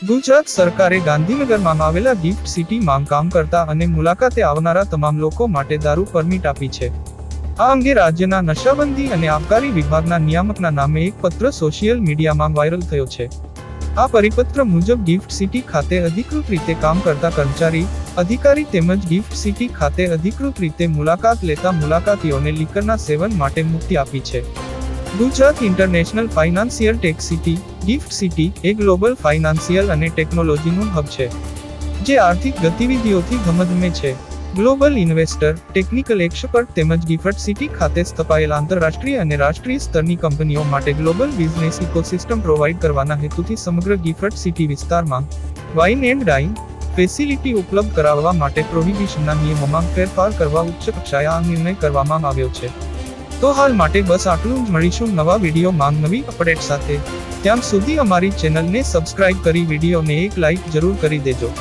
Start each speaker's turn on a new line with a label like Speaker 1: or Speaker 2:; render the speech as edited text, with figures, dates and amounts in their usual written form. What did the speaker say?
Speaker 1: ગુજરાત સરકારે ગાંધીનગરમાં આવેલા ગિફ્ટ સિટીમાં કામ કરતા અને મુલાકાતે આવનારા તમામ લોકો માટે દારૂ પરમિટ આપી છે. આ અંગે રાજ્યના નશાબંધી અને આબકારી વિભાગના નિયામકના નામે એક પત્ર સોશિયલ મીડિયામાં વાયરલ થયો છે. આ પરિપત્ર મુજબ ગિફ્ટ સિટી ખાતે અધિકૃત રીતે કામ કરતા કર્મચારી, અધિકારી તેમજ ગિફ્ટ સિટી ખાતે અધિકૃત રીતે મુલાકાત લેતા મુલાકાતીઓને લિકરના સેવન માટે મુક્તિ આપી છે. Gujarat international financial tech city gift city એ ગ્લોબલ ફાઇનાન્સિયલ અને ટેકનોલોજીનું હબ છે, જે આર્થિક ગતિવિધિઓથી ધમધમે છે. ગ્લોબલ ઇન્વેસ્ટર, ટેકનિકલ એક્સપર્ટ તેમજ ગિફ્ટ સિટી ખાતે સ્થપાયેલ આંતરરાષ્ટ્રીય અને રાષ્ટ્રીય સ્તરની કંપનીઓ માટે ગ્લોબલ બિઝનેસ ઇકોસિસ્ટમ પ્રોવાઇડ કરવાના હેતુથી સમગ્ર ગિફ્ટ સિટી વિસ્તારમાં વાઇન એન્ડ ડાઇન ફેસિલિટી ઉપલબ્ધ કરાવવા માટે પ્રોહિબિશનના નિયમોમાં ફેરફાર કરવા ઉચ્ચ કક્ષાએ આ નિર્ણય કરવામાં આવ્યો છે. તો હાલ માટે બસ આટલું જ. મળીશું નવા વિડીયોમાં નવી અપડેટ સાથે. ત્યાં સુધી અમારી ચેનલને સબસ્ક્રાઇબ કરી વિડીયોને એક લાઇક જરૂર કરી દેજો.